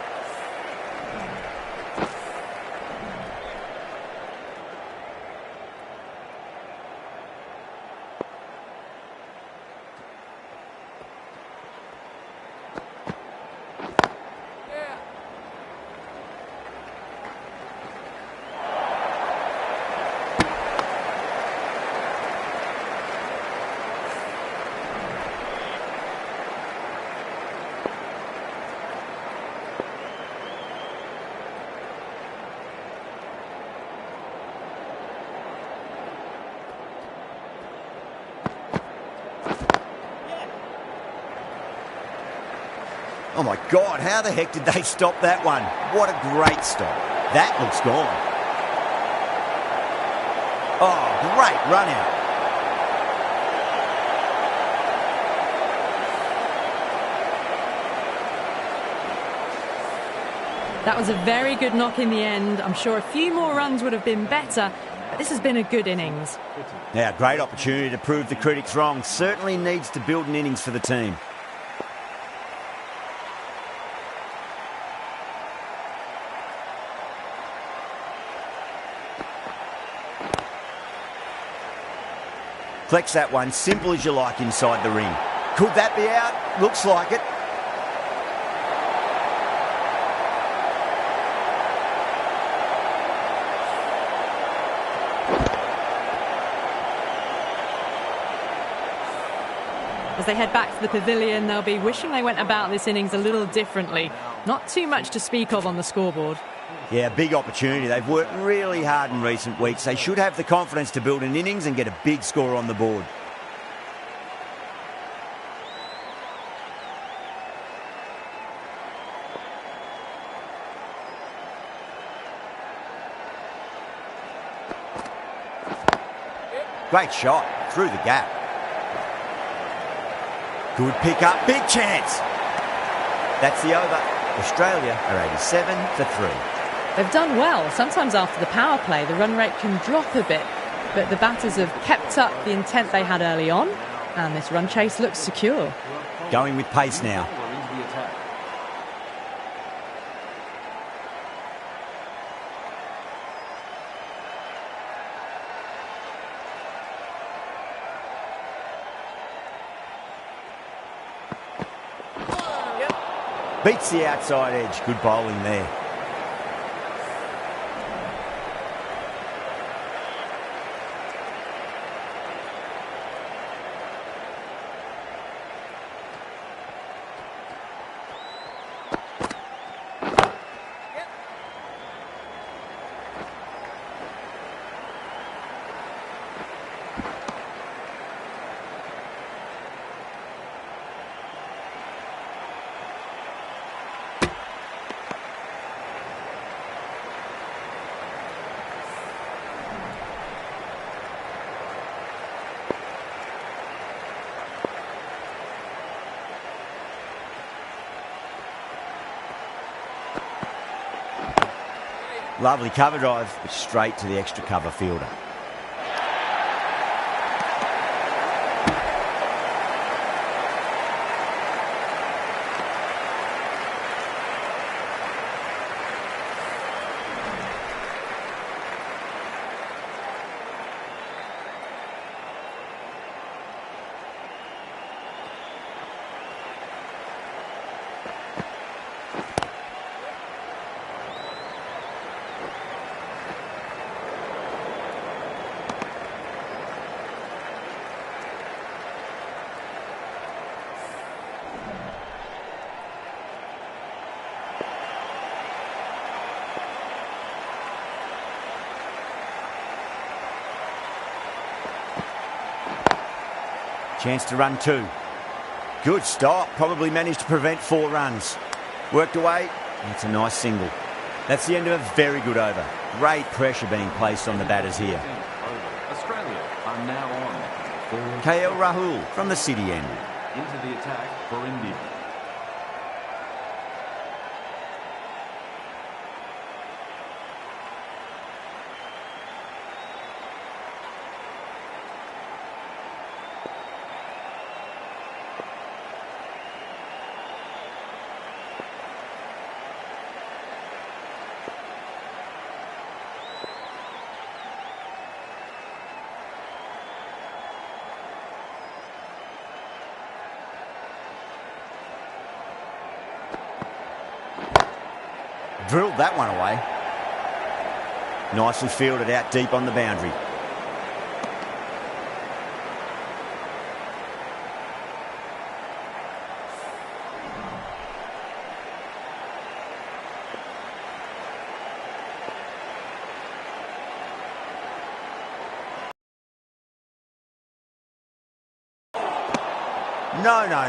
Oh my God, how the heck did they stop that one? What a great stop. That looks gone. Oh, great run out. That was a very good knock in the end. I'm sure a few more runs would have been better, but this has been a good innings. Yeah, great opportunity to prove the critics wrong. Certainly needs to build an innings for the team. Flex that one, simple as you like inside the ring. Could that be out? Looks like it. As they head back to the pavilion, they'll be wishing they went about this innings a little differently. Not too much to speak of on the scoreboard. Yeah, big opportunity. They've worked really hard in recent weeks. They should have the confidence to build an innings and get a big score on the board. Great shot through the gap. Good pick up, big chance. That's the over. Australia are 87 for 3. They've done well. Sometimes after the power play, the run rate can drop a bit, but the batters have kept up the intent they had early on, and this run chase looks secure. Going with pace now. Beats the outside edge. Good bowling there. Lovely cover drive, but straight to the extra cover fielder. Chance to run 2. Good stop. Probably managed to prevent 4 runs. Worked away. That's a nice single. That's the end of a very good over. Great pressure being placed on the batters here. Australia are now on. KL Rahul from the city end. Into the attack for India. Drilled that one away. Nicely fielded out deep on the boundary.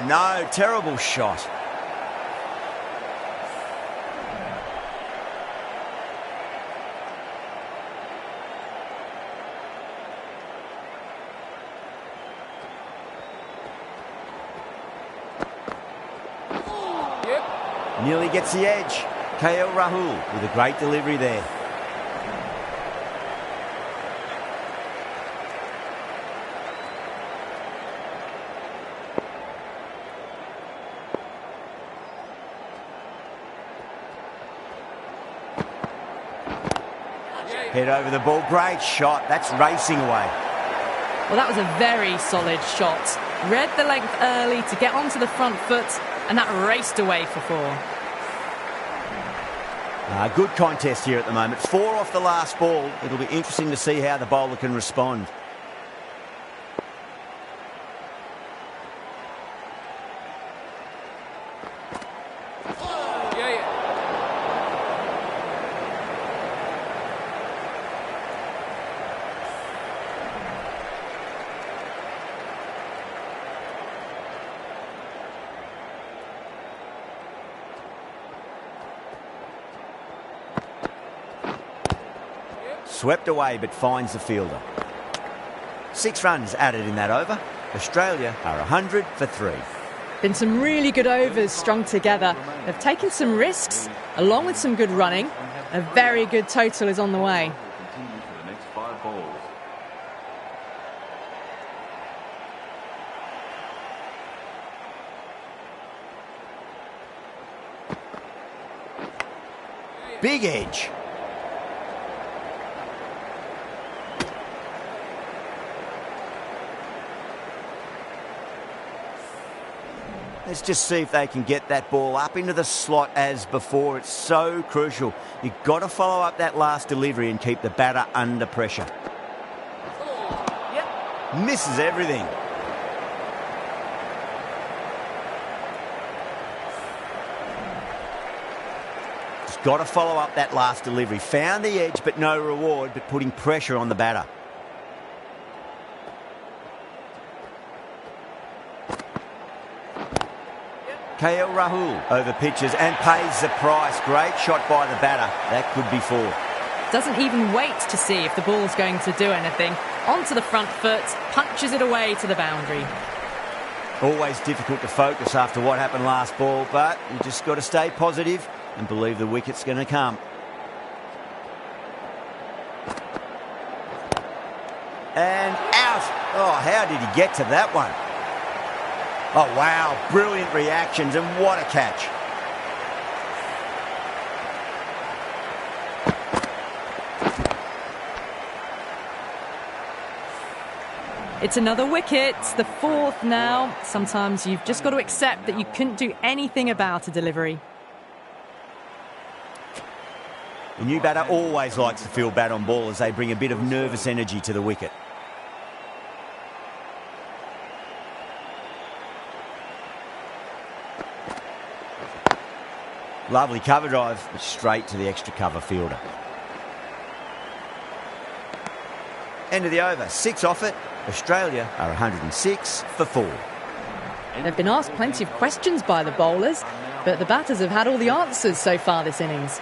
No. Terrible shot. Nearly gets the edge. KL Rahul with a great delivery there. Head over the ball. Great shot. That's racing away. Well, that was a very solid shot. Read the length early to get onto the front foot, and that raced away for 4. Good contest here at the moment. 4 off the last ball. It'll be interesting to see how the bowler can respond. Swept away but finds the fielder. 6 runs added in that over. Australia are 100 for 3. Been some really good overs strung together. They've taken some risks along with some good running. A very good total is on the way. Continue for the next 5 balls. Big edge. Let's just see if they can get that ball up into the slot as before. It's so crucial. You've got to follow up that last delivery and keep the batter under pressure. Misses everything. Just got to follow up that last delivery. Found the edge but no reward, but putting pressure on the batter. KL Rahul over pitches and pays the price. Great shot by the batter. That could be 4. Doesn't even wait to see if the ball's going to do anything. Onto the front foot, punches it away to the boundary. Always difficult to focus after what happened last ball, but you just got to stay positive and believe the wicket's going to come. And out. Oh, how did he get to that one? Oh, wow. Brilliant reactions, and what a catch. It's another wicket, the 4th now. Sometimes you've just got to accept that you couldn't do anything about a delivery. The new batter always likes to field bat on ball as they bring a bit of nervous energy to the wicket. Lovely cover drive, but straight to the extra cover fielder. End of the over. 6 off it. Australia are 106 for 4. They've been asked plenty of questions by the bowlers, but the batters have had all the answers so far this innings.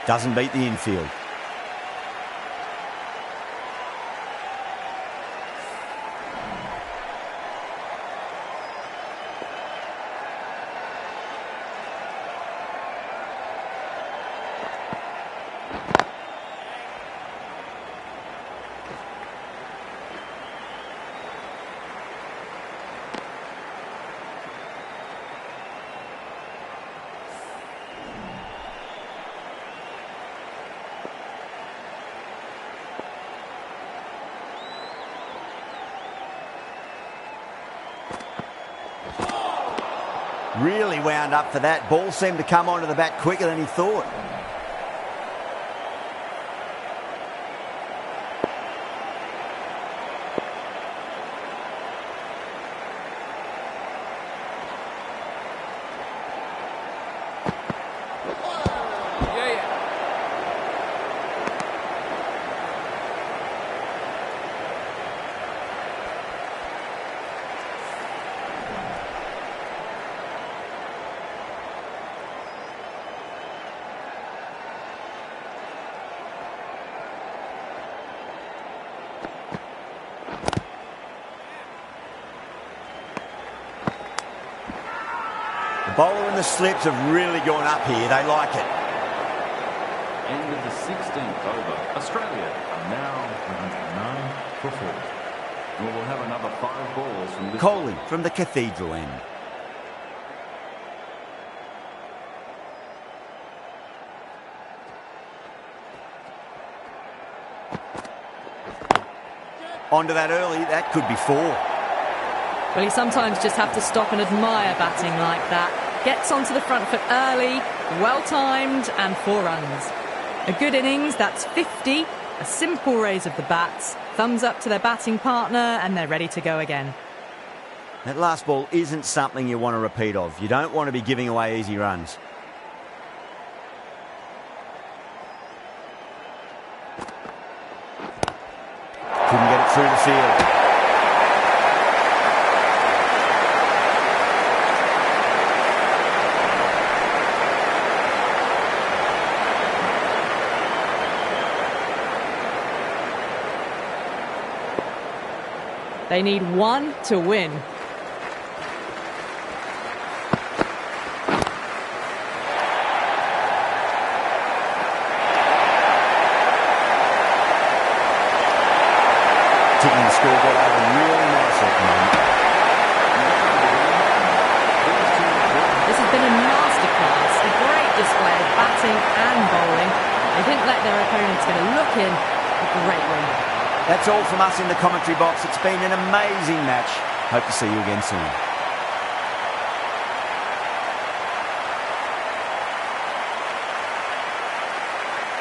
Doesn't beat the infield. Really wound up for that. Ball seemed to come onto the bat quicker than he thought. Bowler and the slips have really gone up here. They like it. End of the 16th over. Australia are now 109 for 4. And we'll have another 5 balls from this. Coley from the Cathedral end. Onto that early. That could be 4. Well, you sometimes just have to stop and admire batting like that. Gets onto the front foot early, well-timed, and 4 runs. A good innings, that's 50. A simple raise of the bats. Thumbs up to their batting partner, and they're ready to go again. That last ball isn't something you want to repeat of. You don't want to be giving away easy runs. Couldn't get it through the field. They need 1 to win. Ticking the scoreboard over really nicely at the moment. This has been a masterclass, a great display of batting and bowling. They didn't let their opponents get a look in. A great win. That's all from us in the commentary box. It's been an amazing match. Hope to see you again soon.